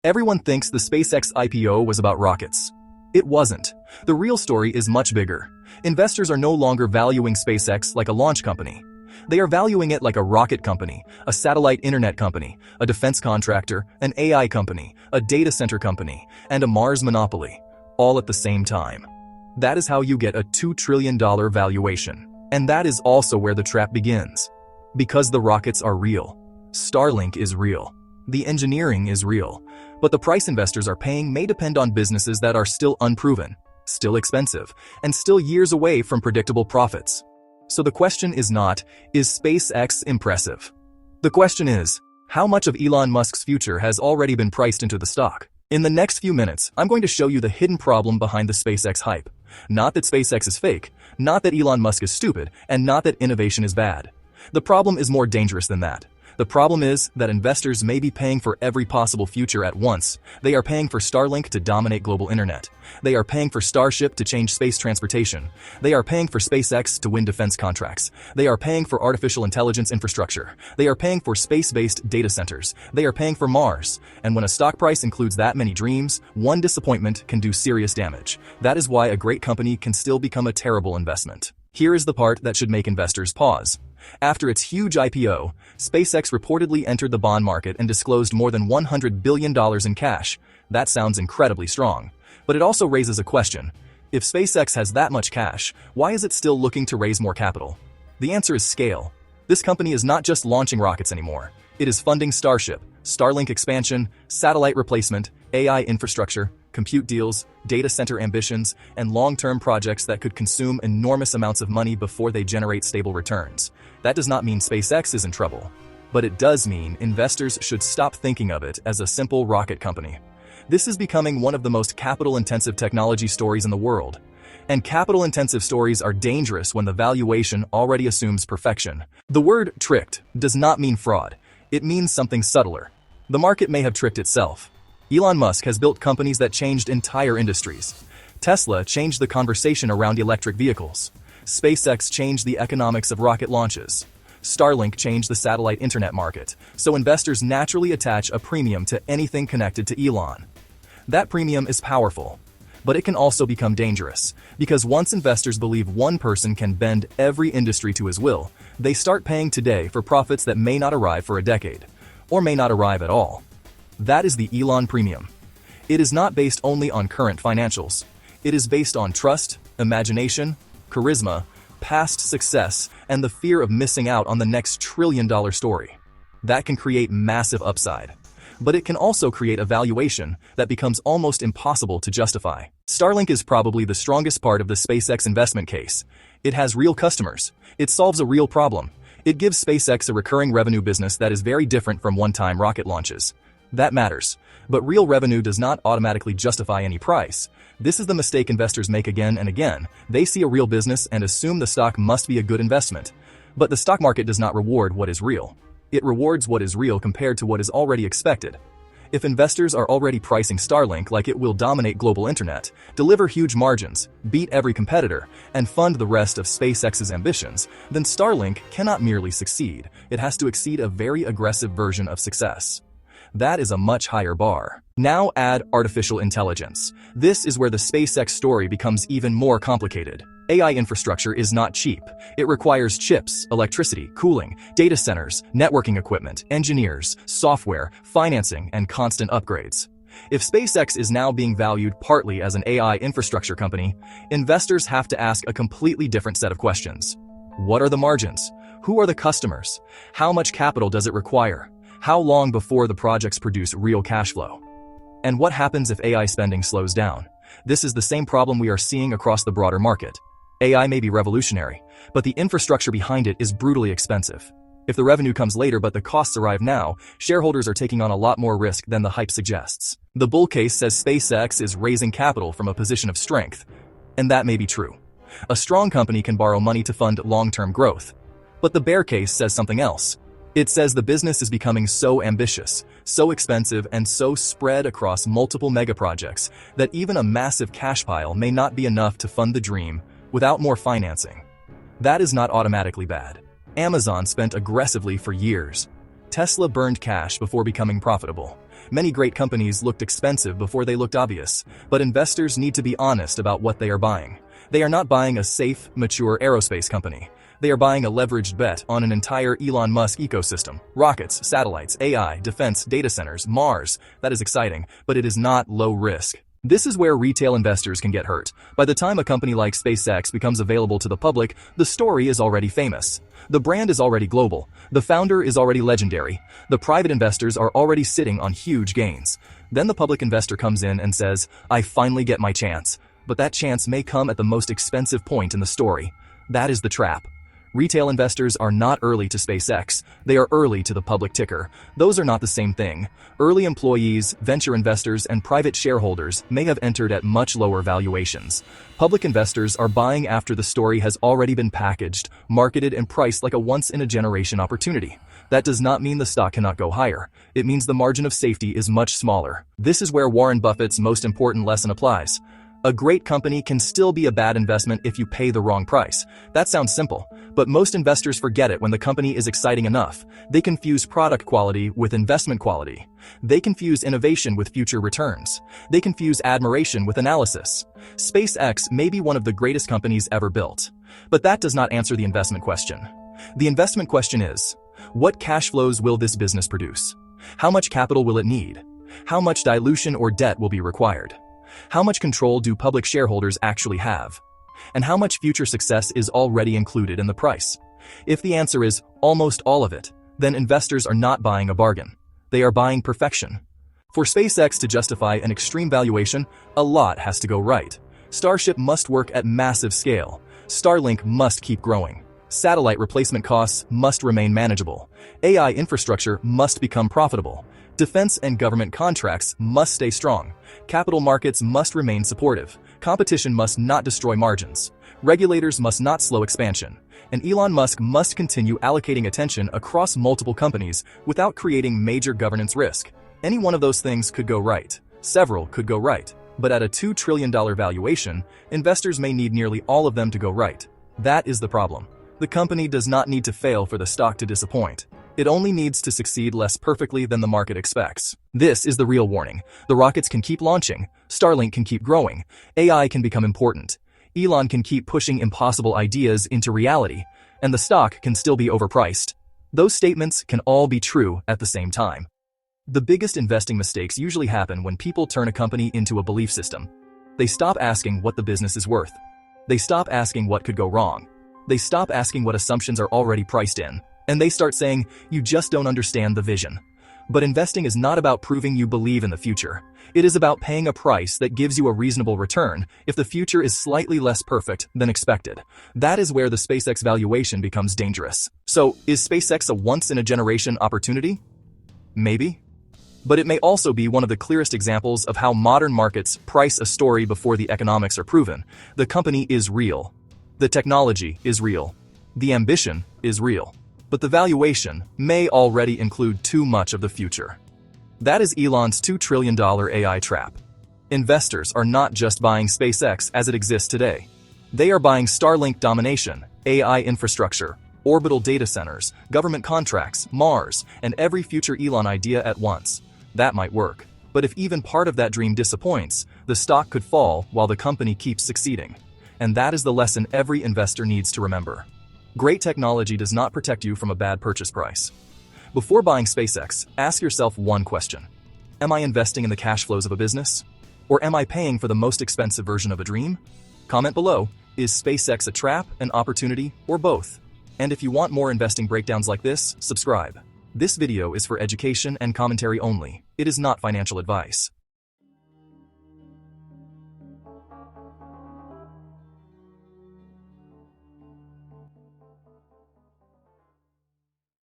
Everyone thinks the SpaceX IPO was about rockets. It wasn't. The real story is much bigger. Investors are no longer valuing SpaceX like a launch company. They are valuing it like a rocket company, a satellite internet company, a defense contractor, an AI company, a data center company, and a Mars monopoly, all at the same time. That is how you get a $2 trillion valuation. And that is also where the trap begins. Because the rockets are real. Starlink is real. The engineering is real. But the price investors are paying may depend on businesses that are still unproven, still expensive, and still years away from predictable profits. So the question is not, is SpaceX impressive? The question is, how much of Elon Musk's future has already been priced into the stock? In the next few minutes, I'm going to show you the hidden problem behind the SpaceX hype. Not that SpaceX is fake, not that Elon Musk is stupid, and not that innovation is bad. The problem is more dangerous than that. The problem is that investors may be paying for every possible future at once. They are paying for Starlink to dominate global internet. They are paying for Starship to change space transportation. They are paying for SpaceX to win defense contracts. They are paying for artificial intelligence infrastructure. They are paying for space-based data centers. They are paying for Mars. And when a stock price includes that many dreams, one disappointment can do serious damage. That is why a great company can still become a terrible investment. Here is the part that should make investors pause. After its huge IPO, SpaceX reportedly entered the bond market and disclosed more than $100 billion in cash. That sounds incredibly strong. But it also raises a question. If SpaceX has that much cash, why is it still looking to raise more capital? The answer is scale. This company is not just launching rockets anymore. It is funding Starship, Starlink expansion, satellite replacement, AI infrastructure, compute deals, data center ambitions, and long-term projects that could consume enormous amounts of money before they generate stable returns. That does not mean SpaceX is in trouble. But it does mean investors should stop thinking of it as a simple rocket company. This is becoming one of the most capital-intensive technology stories in the world. And capital-intensive stories are dangerous when the valuation already assumes perfection. The word tricked does not mean fraud. It means something subtler. The market may have tricked itself. Elon Musk has built companies that changed entire industries. Tesla changed the conversation around electric vehicles. SpaceX changed the economics of rocket launches. Starlink changed the satellite internet market, so investors naturally attach a premium to anything connected to Elon. That premium is powerful, but it can also become dangerous, because once investors believe one person can bend every industry to his will, they start paying today for profits that may not arrive for a decade, or may not arrive at all. That is the Elon premium. It is not based only on current financials. It is based on trust, imagination, charisma, past success, and the fear of missing out on the next trillion-dollar story. That can create massive upside. But it can also create a valuation that becomes almost impossible to justify. Starlink is probably the strongest part of the SpaceX investment case. It has real customers. It solves a real problem. It gives SpaceX a recurring revenue business that is very different from one-time rocket launches. That matters. But real revenue does not automatically justify any price. This is the mistake investors make again and again. They see a real business and assume the stock must be a good investment. But the stock market does not reward what is real. It rewards what is real compared to what is already expected. If investors are already pricing Starlink like it will dominate global internet, deliver huge margins, beat every competitor, and fund the rest of SpaceX's ambitions, then Starlink cannot merely succeed. It has to exceed a very aggressive version of success. That is a much higher bar. Now add artificial intelligence. This is where the SpaceX story becomes even more complicated. AI infrastructure is not cheap. It requires chips, electricity, cooling, data centers, networking equipment, engineers, software, financing, and constant upgrades. If SpaceX is now being valued partly as an AI infrastructure company, investors have to ask a completely different set of questions. What are the margins? Who are the customers? How much capital does it require? How long before the projects produce real cash flow? And what happens if AI spending slows down? This is the same problem we are seeing across the broader market. AI may be revolutionary, but the infrastructure behind it is brutally expensive. If the revenue comes later but the costs arrive now, shareholders are taking on a lot more risk than the hype suggests. The bull case says SpaceX is raising capital from a position of strength, and that may be true. A strong company can borrow money to fund long-term growth. But the bear case says something else. It says the business is becoming so ambitious, so expensive, and so spread across multiple megaprojects that even a massive cash pile may not be enough to fund the dream without more financing. That is not automatically bad. Amazon spent aggressively for years. Tesla burned cash before becoming profitable. Many great companies looked expensive before they looked obvious, but investors need to be honest about what they are buying. They are not buying a safe, mature aerospace company. They are buying a leveraged bet on an entire Elon Musk ecosystem. Rockets, satellites, AI, defense, data centers, Mars. That is exciting, but it is not low risk. This is where retail investors can get hurt. By the time a company like SpaceX becomes available to the public, the story is already famous. The brand is already global. The founder is already legendary. The private investors are already sitting on huge gains. Then the public investor comes in and says, I finally get my chance. But that chance may come at the most expensive point in the story. That is the trap. Retail investors are not early to SpaceX. They are early to the public ticker. Those are not the same thing. Early employees, venture investors, and private shareholders may have entered at much lower valuations. Public investors are buying after the story has already been packaged, marketed, and priced like a once-in-a-generation opportunity. That does not mean the stock cannot go higher. It means the margin of safety is much smaller. This is where Warren Buffett's most important lesson applies. A great company can still be a bad investment if you pay the wrong price. That sounds simple, but most investors forget it when the company is exciting enough. They confuse product quality with investment quality. They confuse innovation with future returns. They confuse admiration with analysis. SpaceX may be one of the greatest companies ever built, but that does not answer the investment question. The investment question is, what cash flows will this business produce? How much capital will it need? How much dilution or debt will be required? How much control do public shareholders actually have? And how much future success is already included in the price? If the answer is almost all of it, then investors are not buying a bargain. They are buying perfection. For SpaceX to justify an extreme valuation, a lot has to go right. Starship must work at massive scale. Starlink must keep growing. Satellite replacement costs must remain manageable. AI infrastructure must become profitable. Defense and government contracts must stay strong. Capital markets must remain supportive. Competition must not destroy margins. Regulators must not slow expansion. And Elon Musk must continue allocating attention across multiple companies without creating major governance risk. Any one of those things could go right. Several could go right. But at a $2 trillion valuation, investors may need nearly all of them to go right. That is the problem. The company does not need to fail for the stock to disappoint. It only needs to succeed less perfectly than the market expects. This is the real warning. The rockets can keep launching. Starlink can keep growing. AI can become important. Elon can keep pushing impossible ideas into reality. And the stock can still be overpriced. Those statements can all be true at the same time. The biggest investing mistakes usually happen when people turn a company into a belief system. They stop asking what the business is worth. They stop asking what could go wrong. They stop asking what assumptions are already priced in. And they start saying, you just don't understand the vision. But investing is not about proving you believe in the future. It is about paying a price that gives you a reasonable return if the future is slightly less perfect than expected. That is where the SpaceX valuation becomes dangerous. So, is SpaceX a once-in-a-generation opportunity? Maybe. But it may also be one of the clearest examples of how modern markets price a story before the economics are proven. The company is real. The technology is real. The ambition is real. But the valuation may already include too much of the future. That is Elon's $2 trillion AI trap. Investors are not just buying SpaceX as it exists today. They are buying Starlink domination, AI infrastructure, orbital data centers, government contracts, Mars, and every future Elon idea at once. That might work. But if even part of that dream disappoints, the stock could fall while the company keeps succeeding. And that is the lesson every investor needs to remember. Great technology does not protect you from a bad purchase price. Before buying SpaceX, ask yourself one question. Am I investing in the cash flows of a business? Or am I paying for the most expensive version of a dream? Comment below, is SpaceX a trap, an opportunity, or both? And if you want more investing breakdowns like this, subscribe. This video is for education and commentary only. It is not financial advice.